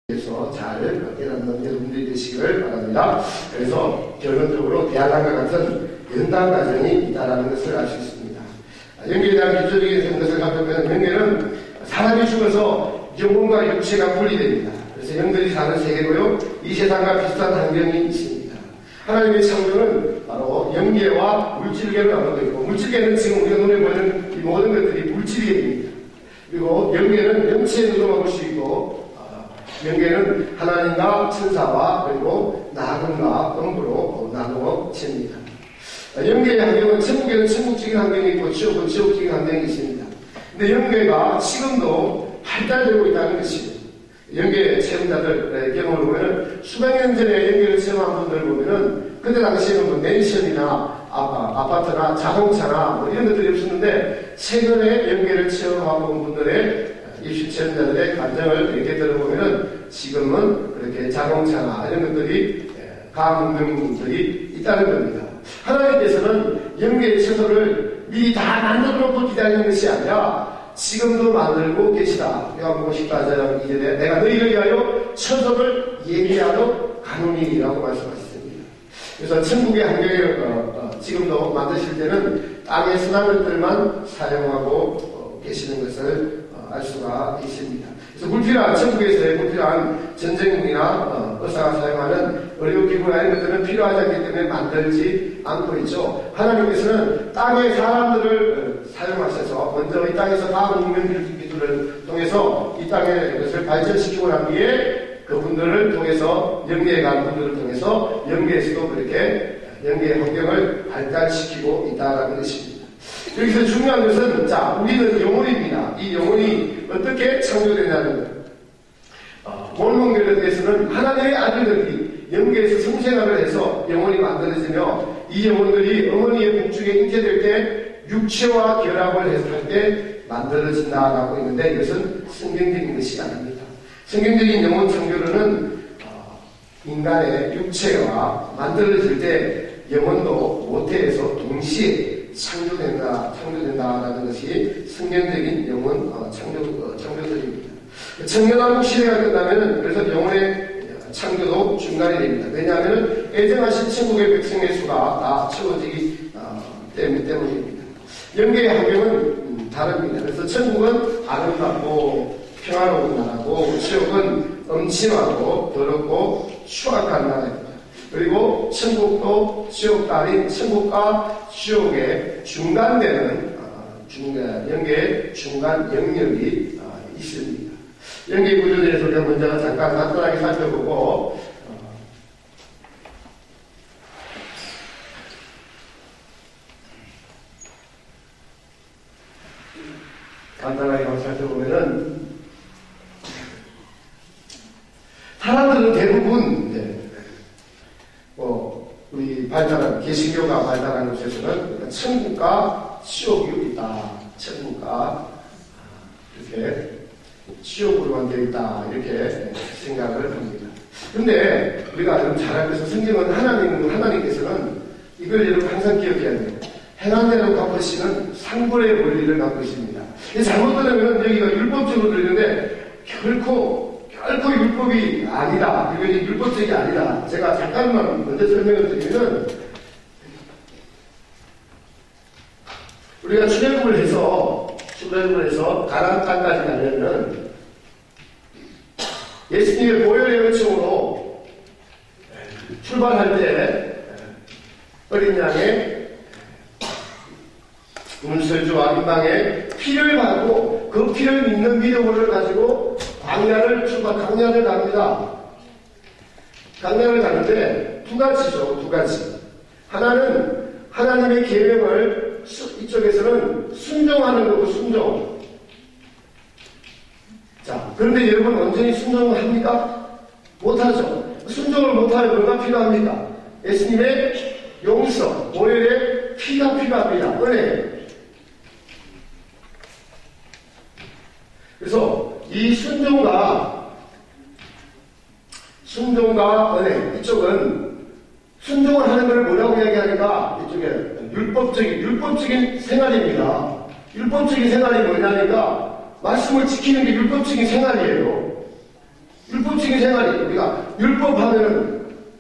그래서 잘 깨닫는 여러분들이 되시기를 바랍니다. 그래서 결론적으로 대학안과 같은 연단 과정이 있다는 것을 알 수 있습니다. 영계에 대한 기초적인 것을 살펴보면 영계는 사람이 죽어서 영혼과 육체가 분리됩니다. 그래서 영들이 사는 세계고요. 이 세상과 비슷한 환경이 있습니다. 하나님의 창조는 바로 영계와 물질계로 나누고 있고, 물질계는 지금 우리가 눈에 보이는 이 모든 것들이 물질계입니다. 그리고 영계는 영체에 눈으로 볼 수 있고, 영계는 하나님과 천사와 그리고 나금과 음부로 나누어집니다. 영계의 환경은 천국에는 천국적인 환경이 있고 지옥은 지옥적인 환경이 있습니다. 근데 영계가 지금도 발달되고 있다는 것이에요. 영계 체험자들 경험을 보면은 수백 년 전에 영계를 체험한 분들을 보면은 그때 당시에는 뭐 맨션이나 아파트나 자동차나 뭐 이런 것들이 없었는데 최근에 영계를 체험하고 온 분들의 입시 체험자들의 감정을 이렇게 들어보면은 지금은 그렇게 자동차나 이런 것들이 가공등들이 있다는 겁니다. 하나님께서는 영계의 처소를 미리 다 만들어 놓고 기다리는 것이 아니라 지금도 만들고 계시다. 요한복음 14장 2절에 내가 너희를 위하여 처소를 예비하러 가노니라고 말씀하셨습니다. 그래서 천국의 환경을 지금도 만드실 때는 땅의 순한 것들만 사용하고 계시는 것을 알 수가 있습니다. 그래서 불필요한, 천국에서의 불필요한 전쟁이나 의사가 사용하는 의료기구나 이런 것들은 필요하지 않기 때문에 만들지 않고 있죠. 하나님께서는 땅의 사람들을 사용하셔서 먼저 이 땅에서 과학 문명 기술을 통해서 이 땅의 것을 발전시키고 난 뒤에 그분들을 통해서 영계에 간 분들을 통해서 영계에서도 그렇게 영계의 환경을 발달시키고 있다는 것입니다. 여기서 중요한 것은, 자, 우리는 영혼입니다. 이 영혼이 어떻게 창조되냐는 거예요. 몰몬교에서는 하나님의 아들들이 영계에서 성생활을 해서 영혼이 만들어지며 이 영혼들이 어머니의 복중에 잉태될 때 육체와 결합을 해서 할 때 만들어진다라고 있는데 이것은 성경적인 것이 아닙니다. 성경적인 영혼 창조론은 인간의 육체와 만들어질 때 영혼도 모태에서 동시에 창조된다라는 것이 성경적인 영혼 창조설입니다. 청년왕국 시대가 끝나면은 그래서 영혼의 창조도 중단이 됩니다. 왜냐하면은 애정하신 천국의 백성의 수가 다 채워지기 때문입니다. 영계의 환경은 다릅니다. 그래서 천국은 아름답고 평화로운 나라고 지옥은 음침하고 더럽고 추악한 나라입니다. 그리고 천국도 지옥도 아닌 천국과 지옥의 중간되는 영계의 중간 영역이 있습니다. 영계 구조에 대해서 우리가 먼저 잠깐 간단하게 살펴보고 간단하게 살펴보면은 사람들은 대부분 우리 발달한 개신교가 발달한 곳에서는 천국과 지옥이 있다. 천국과 이렇게 지옥으로만 되어 있다. 이렇게 생각을 합니다. 근데 우리가 여러분 잘 알고 있어요. 성경은 하나님께서는 이걸 여러분 항상 기억해야 돼요. 행한 대로 갚으시는 상불의 원리를 갖고 있습니다. 잘못 들으면 여기가 율법적으로 들리는데 결코 율법이 아니다. 이거 율법적이 아니다. 제가 잠깐만 먼저 설명을 드리면, 우리가 출애굽을 해서 가나안 땅까지 가려면 예수님의 보혈의 은총으로 출발할 때 어린 양의 문설주와 임방에 피를 받고 그 피를 믿는 믿음을 가지고 강야를 갑니다. 강야를 가는데 두 가지. 하나는 하나님의 계명을 이쪽에서는 순종하는 거고, 순종. 자, 그런데 여러분 완전히 순종을 합니까? 못하죠. 순종을 못하면 뭐가 필요합니까? 예수님의 용서, 보혈의 피가 필요합니다. 은혜. 그래서 이 순종과 은혜, 이쪽은 순종을 하는 걸 뭐라고 이야기하니까 이쪽에 율법적인 생활입니다. 율법적인 생활이 뭐냐니까 말씀을 지키는 게 율법적인 생활이에요. 율법적인 생활이 우리가 율법하면은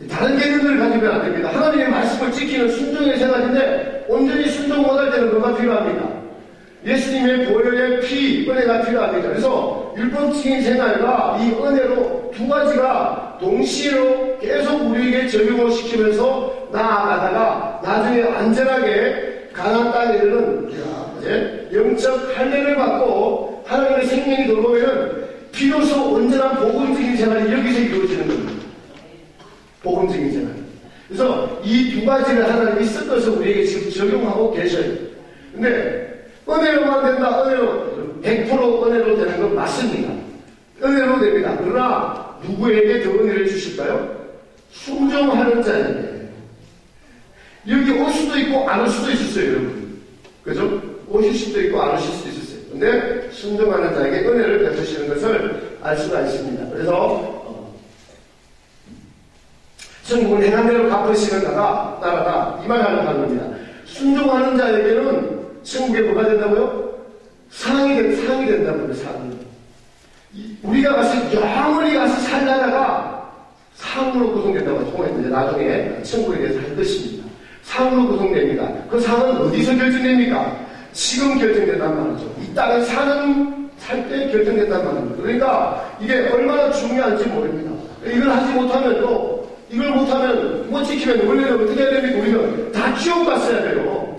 다른 개념들을 가지면 안 됩니다. 하나님의 말씀을 지키는 순종의 생활인데 온전히 순종 못할 때는 뭐가 필요합니까? 예수님의 보혈의 피, 은혜가 필요합니다. 그래서 율법적인 생활과 이 은혜로 두 가지가 동시로 계속 우리에게 적용을 시키면서 나아가다가 나중에 안전하게 가나안 땅에 이르는 영적 할례를 받고 하나님의 생명이 돌아오면 비로소 온전한 복음적인 생활이 여기서 이루어지는 겁니다. 복음적인 생활. 그래서 이 두 가지를 하나님이 섞어서 우리에게 지금 적용하고 계셔요. 근데 은혜로만 된다. 은혜로 100% 은혜로 되는 건 맞습니다. 은혜로 됩니다. 그러나 누구에게 더 은혜를 주실까요? 순종하는 자에게. 여기 올 수도 있고 안 올 수도 있었어요, 여러분. 그죠? 오실 수도 있고 안 오실 수도 있었어요. 근데 순종하는 자에게 은혜를 베푸시는 것을 알 수가 있습니다. 그래서 천국은 행한 대로 갚으시는 나라다. 이 말하는 겁니다. 순종하는 자에게는 천국에 뭐가 된다고요? 상이 된다고요, 상이. 우리가 가서 영원히 가서 살다가 상으로 구성된다고 통했는데 나중에 천국에 대해서 할 것입니다. 상으로 구성됩니다. 그 상은 어디서 결정됩니까? 지금 결정된단 말이죠. 이 땅에 살 때 결정된단 말입니다. 그러니까 이게 얼마나 중요한지 모릅니다. 이걸 하지 못하면 이걸 못하면 못 지키면 원래는 어떻게 해야 됩니까? 우리는 다 지옥 갔어야 돼요.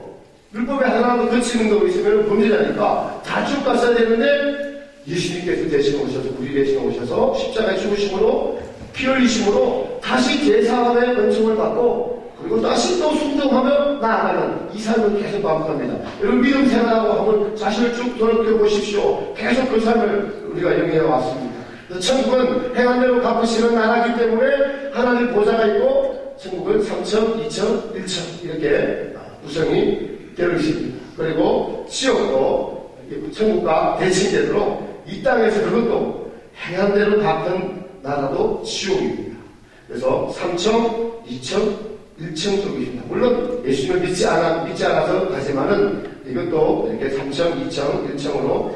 율법에 하나라도 거치는 거 있으면 범죄자니까 다 지옥 갔어야 되는데 예수님께서 대신 오셔서 우리 대신 오셔서 십자가에 죽으심으로 피 흘리심으로 다시 제사함의 은총을 받고 그리고 다시 또 순종하며 나아가는 이 삶을 계속 반복합니다. 여러분 믿음 생활하고 한번 자신을 쭉 돌아보게 보십시오. 계속 그 삶을 우리가 영위해 왔습니다. 천국은 행한 대로 갚으시는 나라이기 때문에 하나님 보좌가 있고 천국은 3층, 2층, 1층 이렇게 구성이 되어 있습니다. 그리고 지옥도 천국과 대칭되도록 이 땅에서 그것도 행한 대로 갚은 나라도 지옥입니다. 그래서 3층, 2층, 1층 쪽입니다. 물론 예수님을 믿지 않아서 가지만은 이것도 이렇게 3층, 2층, 1층으로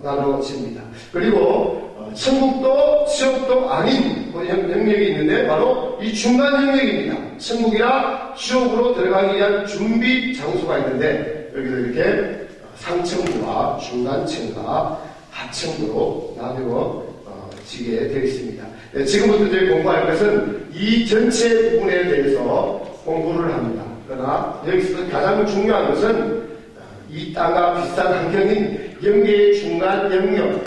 나눠집니다. 그리고 천국도 지옥도 아닌 영역이 있는데 바로 이 중간 영역입니다. 천국이라 지옥으로 들어가기 위한 준비 장소가 있는데 여기서 이렇게 상층부와 중간층과 하층부로 나누어지게 되어 있습니다. 네, 지금부터 저희 공부할 것은 이 전체 부분에 대해서 공부를 합니다. 그러나 여기서 가장 중요한 것은 이 땅과 비슷한 환경인 영계의 중간 영역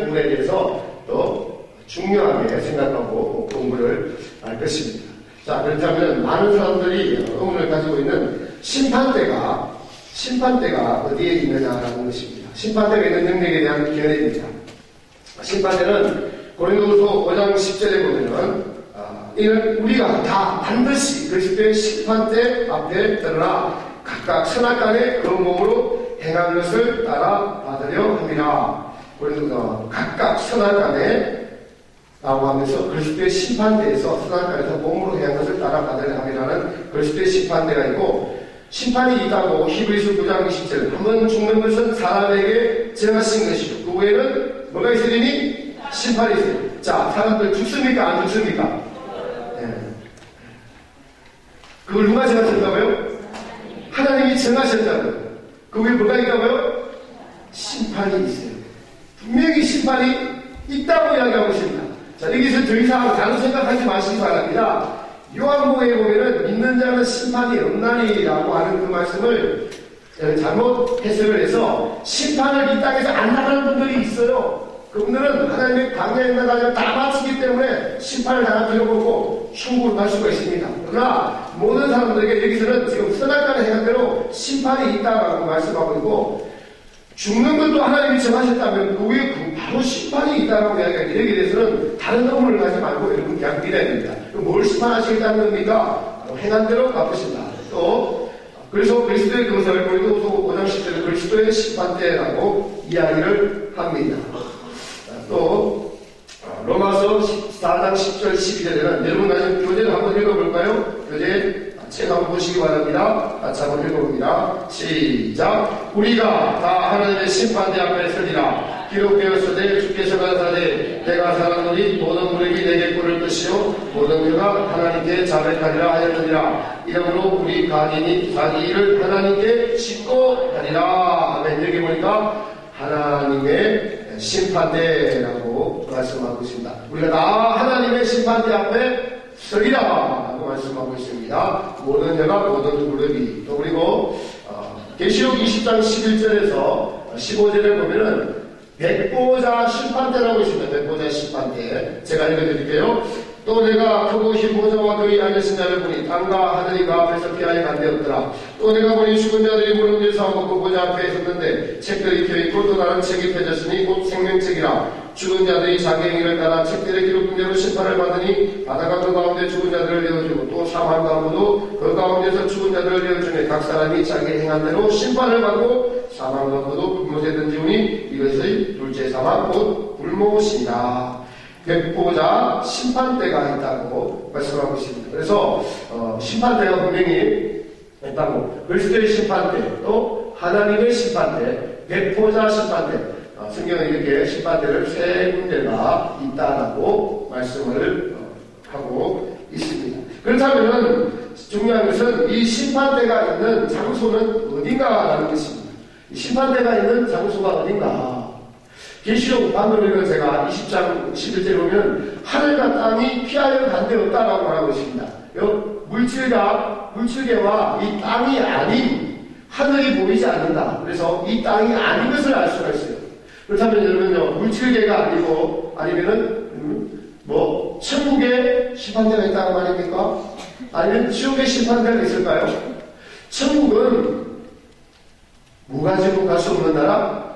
부분에 대해서 또 중요하게 생각하고 공부를 할 것입니다. 자, 그렇다면 많은 사람들이 의문을 가지고 있는 심판대가 어디에 있느냐라는 것입니다. 심판대가 있는 영역에 대한 견해입니다. 심판대는 고린도후서 5장 10절에 보면은 이는 우리가 다 반드시 그리스도의 심판대 앞에 드러나 각각 선악간에 그 몸으로 행한 것을 따라 받으려 함이라. 각각 선악간에 라고 하면서 그리스도의 심판대에서 선악간에서 몸으로 행한 것을 따라 받으려 함이라는 그리스도의 심판대가 있고 심판이 있다고 히브리서 9장 20절 한번 죽는 것은 사람에게 정하신 것이고 그 후에는 뭐가 있으리니? 심판이 있어요. 자, 사람들 죽습니까? 안 죽습니까? 네. 그걸 누가 정하셨다고요? 하나님이 정하셨다고요. 그 위에 뭐가 있다고요? 심판이 있어요. 분명히 심판이 있다고 이야기하고 있습니다. 자, 여기서 더 이상 다른 생각하지 마시기 바랍니다. 요한복음에 보면은 믿는 자는 심판이 없나니라고 하는 그 말씀을 잘못 해석을 해서 심판을 이 땅에서 안 나가는 분들이 있어요. 그분들은 하나님의 광야에 나가면 다 마치기 때문에 심판을 당할 필요가 없고 천국을 갈 수가 있습니다. 그러나 모든 사람들에게 여기서는 지금 선악간에 행한 대로 심판이 있다라고 말씀하고 있고 죽는 것도 하나님이 정하셨다면 그 위에 바로 심판이 있다라고 이야기하는데 여기에 대해서는 다른 의문을 가지 말고 여러분 그냥 믿어야 됩니다. 뭘 심판하시겠다는 겁니까? 행한 대로 갚으신다. 또 그래서 그리스도의 것을 고린도후서 5장 10절에 그리스도의 심판대라고 이야기를 합니다. 또 로마서 4장 10절 12절에는 여러분 가진 교재를 한번 읽어볼까요? 교재 책 한번 보시기 바랍니다. 같이 한번 읽어봅니다. 시작. 우리가 다 하나님의 심판대 앞에 서리라. 기록되었으되 주께서 가라사대 내가 사랑하노니 모든 무력이 내게 꿇을 것이요 모든 혀가 하나님께 자백하리라 하였느니라. 이러므로 우리 가인이 자기 일을 하나님께 짓고 하리라. 아멘. 여기 보니까 하나님의 심판대라고 말씀하고 있습니다. 우리가 다 하나님의 심판대 앞에 서리라 라고 말씀하고 있습니다. 모든 혀가 모든 무력이. 또 그리고 계시록 20장 11절에서 15절에 보면은 백보자 심판대라고 있습니다. 백보자 심판대. 제가 읽어드릴게요. 또 내가 크고 흰 보좌와 그의 앉으신 자를 보니 땅과 하늘이가 앞에서 피하여 간되었더라. 또 내가 보니 죽은 자들이 무릎 위에 서고 그 보좌 앞에 섰는데 책들이 펴있고 또 다른 책이 펴졌으니 곧 생명책이라. 죽은 자들이 자기 행위를 따라 책들에 기록된 대로 심판을 받으니 바다가 그 가운데 죽은 자들을 내어주고 또 사망가운데도 그 가운데서 죽은 자들을 내어주니 각 사람이 자기 행한 대로 심판을 받고 사망가운데도 불못에 던지우니 이것의 둘째 사망 곧 불못이니라. 백보자 심판대가 있다고 말씀하고 있습니다. 그래서 심판대가 분명히 있다고. 그리스도의 심판대, 또 하나님의 심판대, 백보자 심판대. 성경에 이렇게 심판대를 세 군데가 있다라고 말씀을 하고 있습니다. 그렇다면 중요한 것은 이 심판대가 있는 장소는 어딘가라는 것입니다. 이 심판대가 있는 장소가 어딘가. 계시록 방금 읽은 제가 20장 11절에 보면 하늘과 땅이 피하여 간되었다라고 말하고 있습니다. 물질계와 이 땅이 아닌 하늘이 보이지 않는다. 그래서 이 땅이 아닌 것을 알 수가 있어요. 그렇다면 여러분요, 물질계가 아니고 아니면은 천국에 심판대가 있다는 말입니까? 아니면 지옥에 심판대가 있을까요? 천국은 뭐 가지고 갈 수 없는 나라?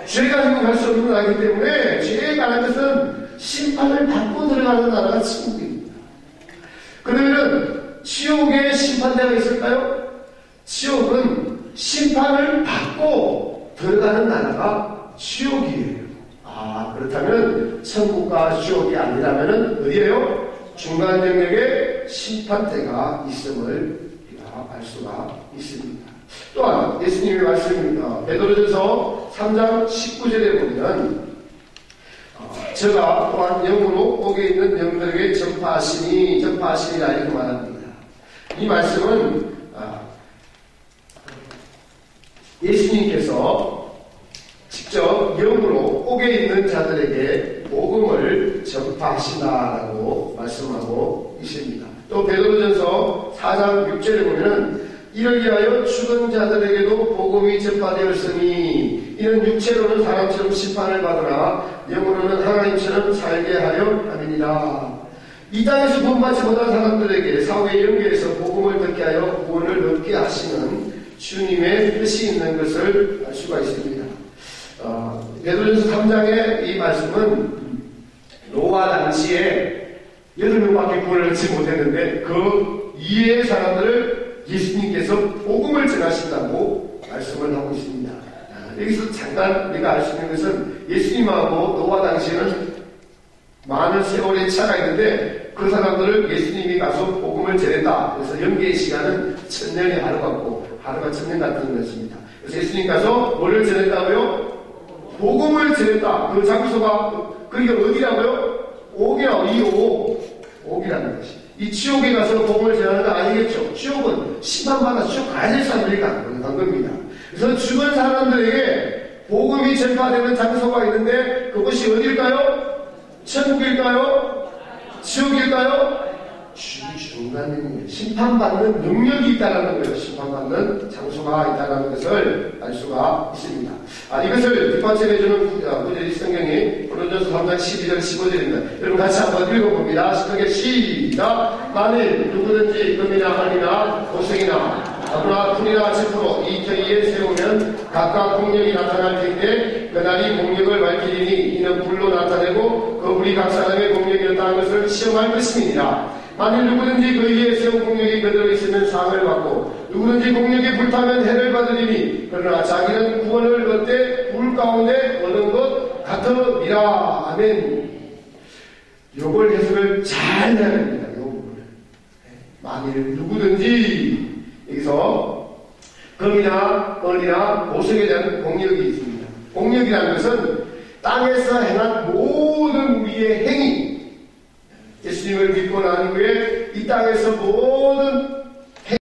죄 가지고 갈 수 없는 나라이기 때문에 죄에 관한 것은 심판을 받고 들어가는 나라가 천국입니다. 그러면 지옥에 심판대가 있을까요? 지옥은 심판을 받고 들어가는 나라가 지옥이에요. 그렇다면 천국과 지옥이 아니라면 어디에요? 중간 영역에 심판대가 있음을 우리가 알 수가 있습니다. 또한 예수님의 말씀입니다. 베드로전서 3장 19절에 보면 저가 또한 영으로 옥에 있는 영들에게 전파하시니라 이렇게 말합니다. 이 말씀은 예수님께서 직접 영으로 옥에 있는 자들에게 복음을 전파하시나라고 말씀하고 있습니다. 또 베드로전서 4장 6절에 보면 이를 위하여 죽은 자들에게도 복음이 전파되었으니 이는 육체로는 사람처럼 심판을 받으나 영으로는 하나님처럼 살게 하려 함이니라. 이 땅에서 구원받지 못한 사람들에게 사후의 영계에서 복음을 듣게 하여 구원을 얻게 하시는 주님의 뜻이 있는 것을 알 수가 있습니다. 베드로전서 3장의 이 말씀은 노아 당시에 8명밖에 구원을 얻지 못했는데 그 이외의 사람들을 예수님께서 복음을 전하신다고 말씀을 하고 있습니다. 여기서 잠깐 우리가 알 수 있는 것은 예수님하고 노아 당시에는 많은 세월의 차가 있는데 그 사람들을 예수님이 가서 복음을 전했다. 그래서 영계의 시간은 1000년이 하루 같고 하루가 1000년 같은 것입니다. 그래서 예수님 가서 뭐를 전했다고요? 복음을 전했다. 그 장소가 그게 어디라고요? 옥이라는 것이. 이 지옥에 가서 복음을 전하는 건 아니겠죠. 지옥은 심판받아 지옥 가야 될 사람들이 간 겁니다. 그래서 죽은 사람들에게 복음이 전파되는 장소가 있는데 그것이 어딜까요? 천국일까요? 지옥일까요? 중간에 심판받는 능력이 있다는 거예요. 심판받는 장소가 있다는 것을 알 수가 있습니다. 이것을 뒷받침해주는 구절이 성경이 고린도전서 3장 12절 15절입니다. 여러분 같이 한번 읽어봅니다. 시작해 시작. 만일 누구든지 금이나 은이나 보석이나 나무나 풀이나 짚으로 이 터위에 세우면 각각 공력이 나타날 텐데 그날이 공력을 밝히리니 이는 불로 나타내고 그 불이 각 사람의 공력이었다는 것을 시험할 것입니다. 만일 누구든지 그 위에 세운 공력이 그대로 있으면 상을 받고 누구든지 공력이 불타면 해를 받으리니 그러나 자기는 구원을 얻되 불 가운데 얻은 것 같으리라. 아멘. 요걸 해석을 잘 해야 됩니다. 요걸. 만일 누구든지 여기서 금이나 은이나 보석에 대한 공력이 있습니다. 공력이라는 것은 땅에서 행한 모든 우리의 행위, 예수님을 믿고 난 후에 이 땅에서 모든